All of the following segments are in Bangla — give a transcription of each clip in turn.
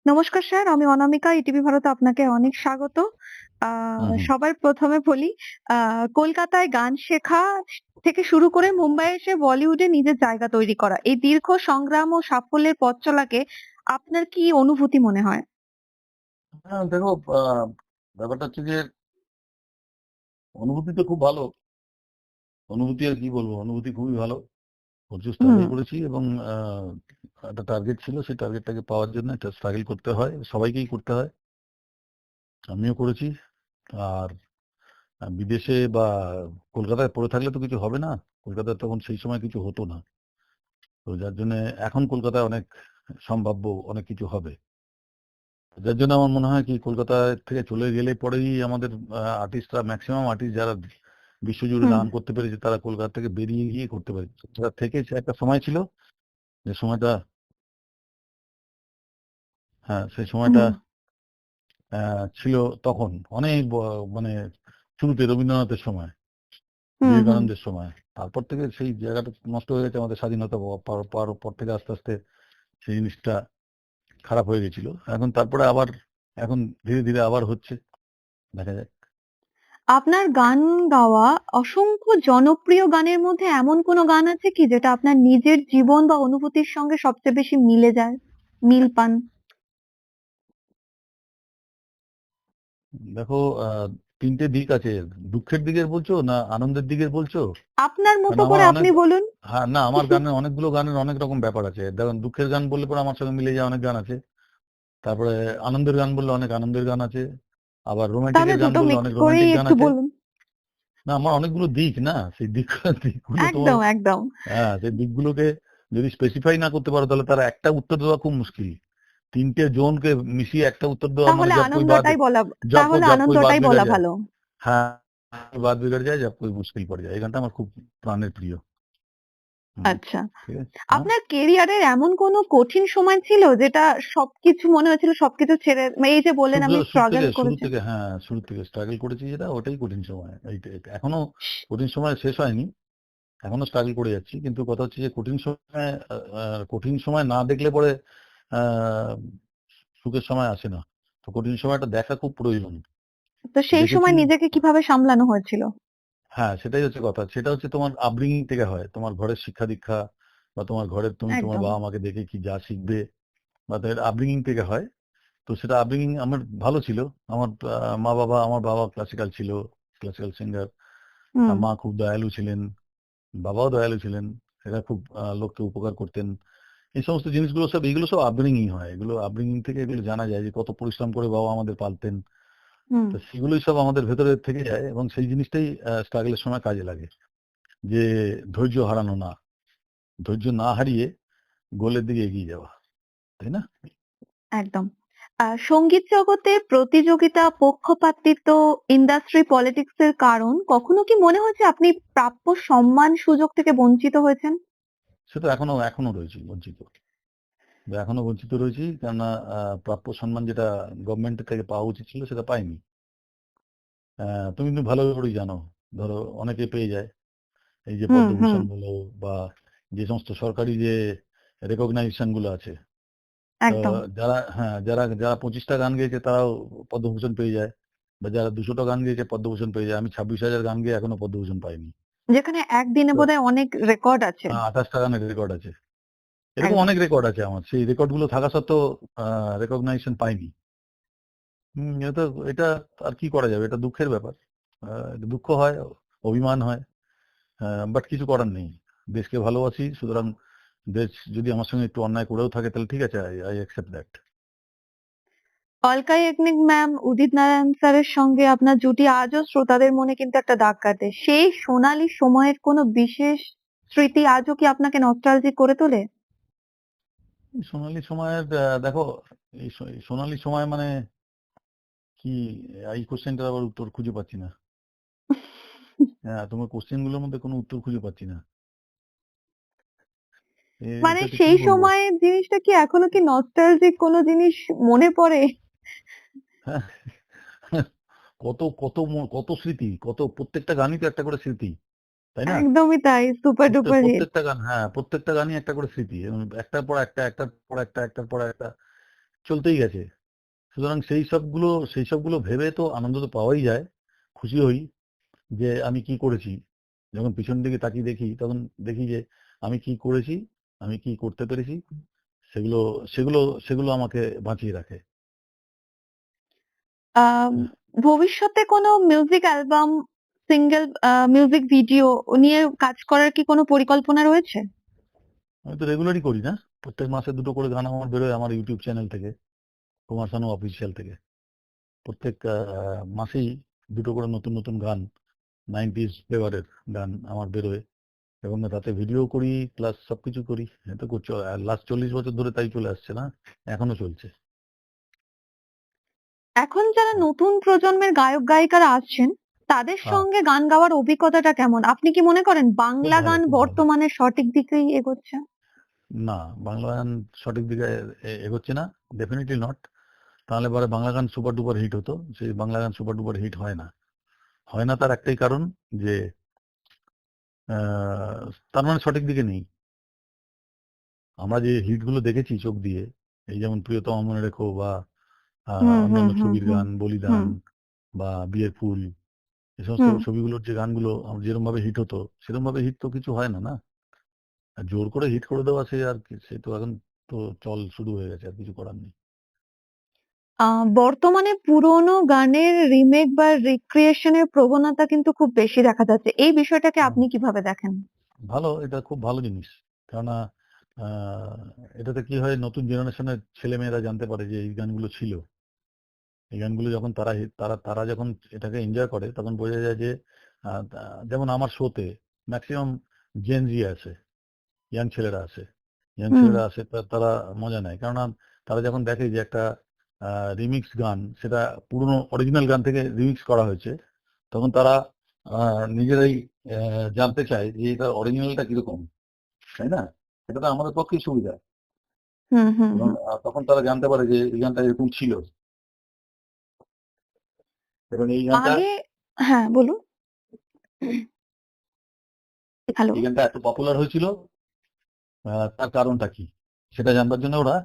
নমস্কার স্যার, আমি অনামিকা। ইটিভি ভারতে আপনাকে অনেক স্বাগত। হুম হুম সবার ১ম এ বলি, আ কলকাতায় গান শেখা থেকে শুরু করে মুম্বাইয়ে এসে বলিউডে নিজের জায়গা তৈরি করা। এই দীর্ঘ সংগ্রাম ও সাফল্যের পথ চলাকে আপনার কি অনুভূতি মনে হয়? হ্যাঁ দেখো, ব্যাপারটা হচ্ছে যে অনুভূতি তো খুব ভালো। অনুভূতি আর কি বলবো, অনুভূতি খুবই ভালো। প্রচুর হুম, স্ট্রাগল করেছি এবং একটা টার্গেট ছিল, সেই টার্গেটটাকে পাওয়ার জন্য একটা স্ট্রাগল করতে হয়, সবাইকেই করতে হয়। আমিও করেছি। আর বিদেশে বা কলকাতায় পড়ে থাকলে তো কিছু হবে না। কলকাতায় তখন সেই সময় কিছু হতো না। তো যার জন্য এখন কলকাতায় অনেক সম্ভাব্য অনেক কিছু হবে। যার জন্য আমার মনে হয় কি কলকাতা থেকে চলে গেলে পরেই আমাদের আর্টিস্টরা, ম্যাক্সিমাম আর্টিস্ট যারা বিশ্বজুড়ে হুম, নাম করতে পেরেছে, তারা কলকাতা থেকে বেরিয়ে গিয়ে করতে পেরেছে। তারা থেকে একটা সময় ছিল, যে সময়টা, হ্যাঁ সেই সময়টা হুম, ছিল তখন অনেক মানে শুরুতে রবীন্দ্রনাথের সময়, হুম, হুম। বিবেকানন্দের সময়। তারপর থেকে সেই জায়গাটা নষ্ট হয়ে গেছে। আমাদের স্বাধীনতা পাওয়ার পাওয়ার পর থেকে আস্তে আস্তে সেই জিনিসটা খারাপ হয়ে গেছিল। এখন তারপরে আবার, এখন ধীরে ধীরে আবার হচ্ছে, দেখা যাক। আপনার গান গাওয়া অসংখ্য জনপ্রিয় গানের মধ্যে এমন কোনো গান আছে কি যেটা আপনার নিজের জীবন বা অনুভূতির সঙ্গে সবচেয়ে বেশি মিলে যায়? মিল পান? দেখো, তিনটে দিক আছে। দুঃখের দিকের বলছো না আনন্দের দিকের বলছো? আপনার কারণ মতো আমার করে অনেক, আপনি বলুন। হ্যাঁ না, আমার গানের অনেকগুলো গানের অনেক রকম ব্যাপার আছে। দেখুন, দুঃখের গান বললে পরে আমার সঙ্গে মিলে যায় অনেক গান আছে। তারপরে আনন্দের গান বললে অনেক আনন্দের গান আছে। আবার তাহলে রোমান্টিকের গান দুটো বললে মিক্স অনেক করেই রোমান্টিক গান একটু আছে। বলুন। না, আমার অনেকগুলো দিক না, সেই দিক দিকগুলো তোমার, একদম, একদম। হ্যাঁ সেই দিকগুলোকে যদি স্পেসিফাই না করতে পারো তাহলে তারা একটা উত্তর দেওয়া খুব মুশকিল। তিনটে জোনকে মিশিয়ে একটা উত্তর দেওয়া মানে তাহলে জব কোই বাত, আনন্দটাই বলা জব তাহলে জব কোই বাত আনন্দটাই বিগড় বলা যায়। ভালো। হ্যাঁ, বাত বিগড় যায় জব কোই মুশকিল পড় যায়, এই গানটা আমার খুব প্রাণের প্রিয়। হুম, আচ্ছা। ঠিক আছে, হ্যাঁ। আপনার কেরিয়ারের এমন কোনো কঠিন সময় ছিল যেটা সবকিছু মনে হয়েছিল সবকিছু ছেড়ে এই যে বললেন শুরু আমি শুরু স্ট্রাগল থেকে শুরু করেছি। থেকে হ্যাঁ, শুরু থেকে স্ট্রাগল করেছি, যেটা ওটাই কঠিন সময়। এখনো কঠিন সময় শেষ হয়নি, এখনো স্ট্রাগল করে যাচ্ছি। কিন্তু কথা হচ্ছে যে কঠিন সময় না দেখলে পরে আহ, সুখের সময় আসে না। তো কঠিন সময়টা দেখা খুব প্রয়োজন। তো সেই দেখেছি। সময় নিজেকে কিভাবে সামলানো হয়েছিল? হ্যাঁ, সেটাই হচ্ছে কথা। সেটা হচ্ছে তোমার আপব্রিঙ্গিং থেকে হয়, তোমার ঘরের শিক্ষা দীক্ষা, বা তোমার ঘরের, তুমি তোমার একদম। বাবা মাকে দেখে কি যা শিখবে, বা তাদের আপব্রিঙ্গিং থেকে হয়। তো সেটা আপব্রিঙ্গিং আমার ভালো ছিল। আমার আমার বাবা ক্লাসিক্যাল ছিল, ক্লাসিক্যাল সিঙ্গার। হুম। মা খুব দয়ালু ছিলেন, বাবাও দয়ালু ছিলেন। এরা খুব লোককে উপকার করতেন। এই সমস্ত জিনিসগুলো সব, এগুলো সব আপব্রিঙ্গিং হয়। এগুলো আপব্রিঙ্গিং থেকে এগুলো জানা যায় যে কত পরিশ্রম করে বাবা আমাদের পালতেন। হুম। তো সেগুলোই সব আমাদের ভেতরে থেকে যায়, এবং সেই জিনিসটাই স্ট্রাগলের সময় কাজে লাগে। যে ধৈর্য হারানো না, ধৈর্য না হারিয়ে গোলের দিকে এগিয়ে যাওয়া, তাই না? একদম। সঙ্গীত জগতে প্রতিযোগিতা, পক্ষপাতিত্ব, ইন্ডাস্ট্রি পলিটিক্স এর কারণ কখনো কি মনে হয়েছে আপনি প্রাপ্য সম্মান সুযোগ থেকে বঞ্চিত হয়েছেন? সেটা এখনো এখনো রয়েছি বঞ্চিত। এখনো বঞ্চিত রয়েছি, কেননা প্রাপ্য সম্মান যেটা গভর্নমেন্টের থেকে পাওয়া উচিত ছিল সেটা পাইনি। তুমি কিন্তু ভালো করেই জানো, ধরো অনেকে পেয়ে যায়, এই যে হুম, হুম। পদ্মভূষণ বলো, বা যে সমস্ত সরকারি যে রেকগনাইজেশন গুলো আছে। তো একদম। যারা যারা 25টা গান গেয়েছে তারাও পদ্মভূষণ পেয়ে যায়, বা যারা 200টা গান গেয়েছে পদ্মভূষণ পেয়ে যায়। আমি 26,000 গান গেয়ে এখনো পদ্মভূষণ পাইনি। যেখানে একদিনে তো বোধহয় অনেক রেকর্ড আছে। 28টা গানের রেকর্ড আছে। এরকম একদম। অনেক রেকর্ড আছে আমার, সেই রেকর্ড গুলো থাকা সত্ত্বেও রেকগনাইজেশন পাইনি। এটা এটা আর কি করা যাবে, এটা দুঃখের ব্যাপার। এটা দুঃখ হয়, অভিমান হয়, বাট কিছু করার নেই। দেশকে ভালোবাসি, সুতরাং দেশ যদি আমার সঙ্গে একটু অন্যায় করেও থাকে তাহলে ঠিক আছে, I I accept that. Alka Yagnik ma'am, Udit Narayan স্যারের সঙ্গে আপনার জুটি আজও শ্রোতাদের মনে কিন্তু একটা দাগ কাটে। সেই সোনালী সময়ের কোনো বিশেষ স্মৃতি আজও কি আপনাকে নস্টালজিক করে তোলে? সোনালী সময়ের, দেখো, এই সোনালী সময় মানে কি, এই কোশ্চেনটার আবার উত্তর খুঁজে পাচ্ছি না। হ্যাঁ, তোমার কোশ্চেন গুলোর মধ্যে কোনো উত্তর খুঁজে পাচ্ছি না। মানে এটাতে কি সেই বলবো? সময়ের জিনিসটা কি এখনো কি নস্টালজিক কোনো জিনিস মনে পড়ে? হ্যাঁ, কত কত কত স্মৃতি, কত প্রত্যেকটা গানই তো একটা করে স্মৃতি, তাই না? একদমই তাই। Super duper hit. প্রত্যেকটা গান, হ্যাঁ প্রত্যেকটা গানই একটা করে স্মৃতি, এবং একটার পর একটা, একটার পর একটা, একটার পর একটা। চলতেই গেছে। সুতরাং সেই সবগুলো ভেবে তো আনন্দ তো পাওয়াই যায়, খুশি হই যে আমি কি করেছি। যখন পিছন দিকে তাকিয়ে দেখি তখন দেখি যে আমি কি করেছি, আমি কি করতে পেরেছি, সেগুলো সেগুলো সেগুলো আমাকে বাঁচিয়ে রাখে। আম, ভবিষ্যতে কোনো music album, single, music video নিয়ে কাজ করার কি কোনো পরিকল্পনা রয়েছে? আমি তো রেগুলারই করি না, প্রত্যেক মাসে দুটো করে গান আমার বেরোয় আমার ইউটিউব চ্যানেল থেকে, কুমার শানু অফিসিয়াল থেকে। প্রত্যেক মাসেই দুটো করে নতুন নতুন গান, 90s ফ্লেভারের গান আমার বেরোয়, এবং তাতে ভিডিও করি প্লাস সবকিছু করি। এটা করছো লাস্ট 40 বছর ধরে তাই চলে আসছে না, এখনো চলছে। এখন যারা নতুন প্রজন্মের গায়ক গায়িকারা আসছেন তাদের হ্যাঁ, সঙ্গে গান গাওয়ার অভিজ্ঞতাটা কেমন? আপনি কি মনে করেন খুব বাংলা ভালো, গান খুব ভালো। বর্তমানে সঠিক দিকেই এগোচ্ছে? না, বাংলা গান সঠিক দিকে এগোচ্ছে না, ডেফিনেটলি নট। তাহলে পরে বাংলা গান সুপার ডুপার হিট হতো, সেই বাংলা গান সুপার ডুপার হিট হয় না। হয় না তার একটাই কারণ যে তার মানে সঠিক দিকে নেই। আমরা যে হিটগুলো দেখেছি চোখ দিয়ে, এই যেমন প্রিয়তমা মনে রেখো বা হুম হুম অন্যান্য হুম ছবির হুম গান, বলিদান হুম বা বিয়ের ফুল, এই সমস্ত হুম। ছবিগুলোর যে গানগুলো যেরকম ভাবে হিট হতো, সেরকম ভাবে হিট তো কিছু হয় না, না। আর জোর করে হিট করে দেওয়া সে আর কি, সে তো এখন তো চল শুরু হয়ে গেছে, আর কিছু করার নেই। বর্তমানে পুরোনো গানের রিমেক বা রিক্রিয়েশন এর প্রবণতা কিন্তু খুব বেশি দেখা যাচ্ছে। এই বিষয়টাকে হুম। আপনি কিভাবে দেখেন? ভালো, এটা খুব ভালো জিনিস। কেননা আহ, এটাতে কি হয়, নতুন জেনারেশনের ছেলে মেয়েরা জানতে পারে যে এই গানগুলো ছিল। এই গানগুলো যখন তারা তারা তারা যখন এটাকে এনজয় করে তখন বোঝা যায় যে যেমন আমার শোতে ম্যাক্সিমাম জেনজি আছে, ইয়াং ছেলেরা আছে। ইয়াং হুম। ছেলেরা আছে, তারা মজা নেয়, কেননা তারা যখন দেখে যে একটা রিমিক্স গান, সেটা পুরনো অরিজিনাল গান থেকে রিমিক্স করা হয়েছে, তখন তারা নিজেরাই জানতে চায় যে এটা অরিজিনালটা কিরকম, তাই না? এটা তো আমাদের পক্ষেই সুবিধা। হুম হুম এবং হুম। তখন তারা জানতে পারে যে এই গানটা এরকম ছিল, এবং এই গানটা আগে, হ্যাঁ বলুন। হ্যালো। এই গানটা এত পপুলার হয়েছিল, তার কারণটা কি, সেটা জানবার জন্য ওরা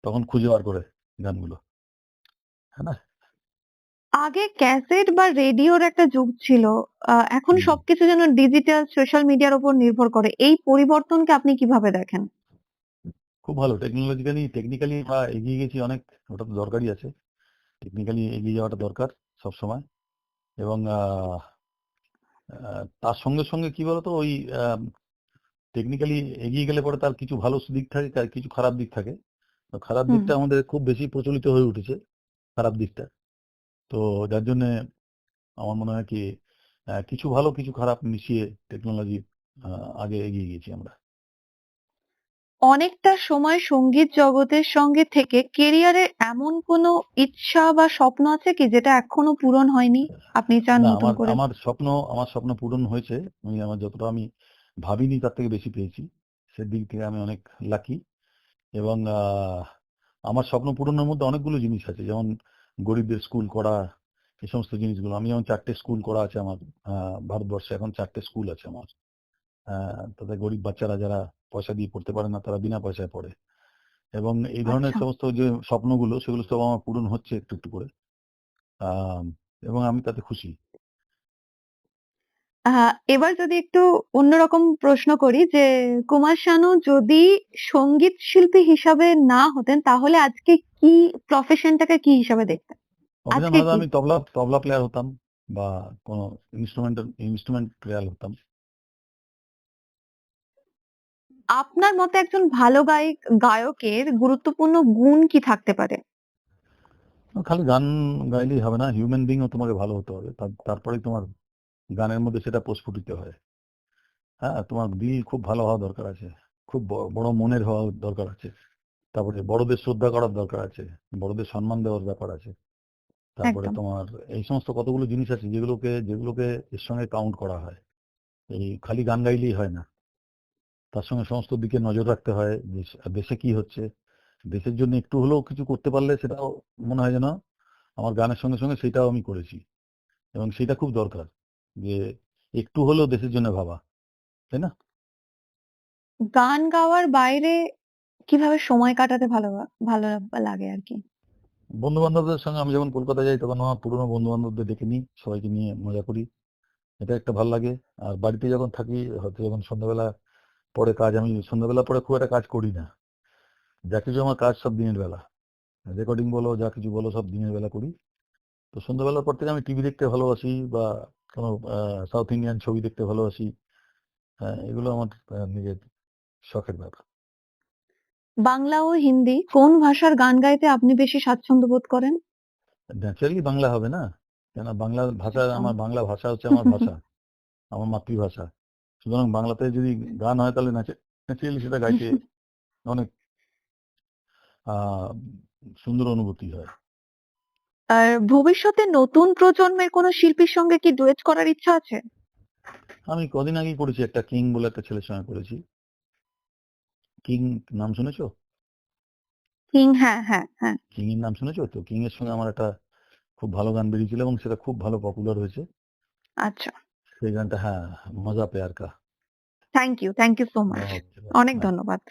তখন খুঁজে বার করে গানগুলো, হ্যাঁ না? আগে ক্যাসেট বা রেডিওর একটা যুগ ছিল। এখন হুম। সবকিছু যেন ডিজিটাল সোশ্যাল মিডিয়ার উপর নির্ভর করে। এই পরিবর্তনকে আপনি কিভাবে দেখেন? খুব ভালো, টেকনিক্যালি আমরা এগিয়ে গেছি অনেক, ওটা তো দরকারই আছে। টেকনিক্যালি এগিয়ে যাওয়াটা দরকার সব সময়। এবং তার সঙ্গে সঙ্গে কি বলতো, ওই টেকনিক্যালি এগিয়ে গেলে পরে তার কিছু ভালো দিক থাকে, আর কিছু খারাপ দিক থাকে। তো খারাপ হুম। দিকটা আমাদের খুব বেশি প্রচলিত হয়ে উঠেছে, খারাপ দিকটা। তো যার জন্য আমার মনে হয় কি, কিছু ভালো কিছু খারাপ মিশিয়ে টেকনোলজি আগে এগিয়ে গেছি আমরা। অনেকটা সময় সঙ্গীত জগতের সঙ্গে থেকে কেরিয়ারের এমন কোনো ইচ্ছা বা স্বপ্ন আছে কি যেটা এখনো পূরণ হয়নি? আপনি চান না, নতুন আমার করে? আমার স্বপ্ন পূরণ হয়েছে। আমার যতটা আমি ভাবিনি তার থেকে বেশি পেয়েছি, সেদিক থেকে আমি অনেক লাকি। এবং আমার স্বপ্ন পূরণের মধ্যে অনেকগুলো জিনিস আছে, যেমন গরিবদের স্কুল করা, এই সমস্ত জিনিসগুলো। আমি যেমন 4টে স্কুল করা আছে আমার, ভারতবর্ষে এখন 4টে স্কুল আছে আমার। তাতে গরিব বাচ্চারা যারা পয়সা দিয়ে পড়তে পারে না, তারা বিনা পয়সায় পড়ে। এবং এই ধরনের আচ্ছা। সমস্ত যে স্বপ্নগুলো, সেগুলো সব আমার পূরণ হচ্ছে একটু একটু করে। আহ, এবং আমি তাতে খুশি। এবার যদি একটু অন্যরকম প্রশ্ন করি যে কুমার শানু যদি সঙ্গীত শিল্পী হিসাবে না হতেন তাহলে আজকে কি প্রফেশনটাকে কি হিসাবে দেখতেন? অভিধান আজকে হয়তো কি? আমি তবলা তবলা প্লেয়ার হতাম, বা কোনো ইনস্ট্রুমেন্ট প্লেয়ার হতাম। আপনার মতে একজন ভালো গায়কের গুরুত্বপূর্ণ গুণ কি থাকতে পারে? খালি গান গাইলেই হবে না, হিউম্যান বিংও তোমাকে ভালো হতে হবে, তারপরেই তোমার গানের মধ্যে সেটা প্রস্ফুটিত হয়। হ্যাঁ, তোমার দিল খুব ভালো হওয়া দরকার আছে, খুব বড় মনের হওয়া দরকার আছে। তারপরে বড়দের শ্রদ্ধা করার দরকার আছে, বড়দের সম্মান দেওয়ার ব্যাপার আছে। তারপরে একদম। তোমার এই সমস্ত কতগুলো জিনিস আছে যেগুলোকে এর সঙ্গে কাউন্ট করা হয়। এই খালি গান গাইলেই হয় না, তার সঙ্গে সমস্ত দিকে নজর রাখতে হয়। দেশে কি হচ্ছে, দেশের জন্য একটু হলেও কিছু করতে পারলে সেটাও মনে হয় যেন আমার গানের সঙ্গে সঙ্গে সেটাও আমি করেছি। এবং সেটা খুব দরকার, যে একটু হলেও দেশের জন্য ভাবা, তাই না? গান গাওয়ার বাইরে কিভাবে সময় কাটাতে ভালো লাগে আরকি? বন্ধু-বান্ধবদের সঙ্গে আমি যখন কলকাতায় যাই তখন আমার পুরনো বন্ধু-বান্ধবদের ডেকে নিই। সবাইকে নিয়ে মজা করি। এটা একটা ভাল লাগে। আর বাড়িতে যখন থাকি হয়তো যখন সন্ধ্যাবেলা পরে কাজ আমি সন্ধ্যাবেলা পরে খুব একটা কাজ করি না। যা কিছু আমার কাজ সব দিনের বেলা। রেকর্ডিং বলো, যা কিছু বলো সব দিনের বেলা করি। তো সন্ধ্যাবেলার পর থেকে আমি টিভি দেখতে ভালোবাসি বা কোনো সাউথ ইন্ডিয়ান ছবি দেখতে ভালোবাসি। এগুলো আমার নিজের শখের ব্যাপার। বাংলা ও হিন্দি কোন ভাষার গান গাইতে আপনি বেশি স্বাচ্ছন্দ্য বোধ করেন? ন্যাচারালি বাংলা হবে না? কেননা বাংলা ভাষা একদম। আমার বাংলা ভাষা হচ্ছে আমার ভাষা, আমার মাতৃভাষা। সুতরাং বাংলাতে যদি গান হয় তাহলে ন্যাচারালি সেটা গাইতে অনেক আ সুন্দর অনুভূতি হয়। আর ভবিষ্যতে নতুন প্রজন্মের কোন শিল্পীর সঙ্গে কি ডুয়েট করার ইচ্ছা আছে? আমি কদিন আগেই করেছি একটা কিং বলে একটা ছেলের সঙ্গে করেছি। কিং নাম শুনেছো? কিং হ্যাঁ, হ্যাঁ, হ্যাঁ। কিং এর নাম শুনেছো তো? কিং এর সঙ্গে আমার একটা খুব ভালো গান বেরিয়েছিল এবং সেটা খুব ভালো পপুলার হয়েছে। আচ্ছা। সেই গানটা হ্যাঁ, মজা প্যার কা। Thank you so much. Okay, অনেক বাই। ধন্যবাদ।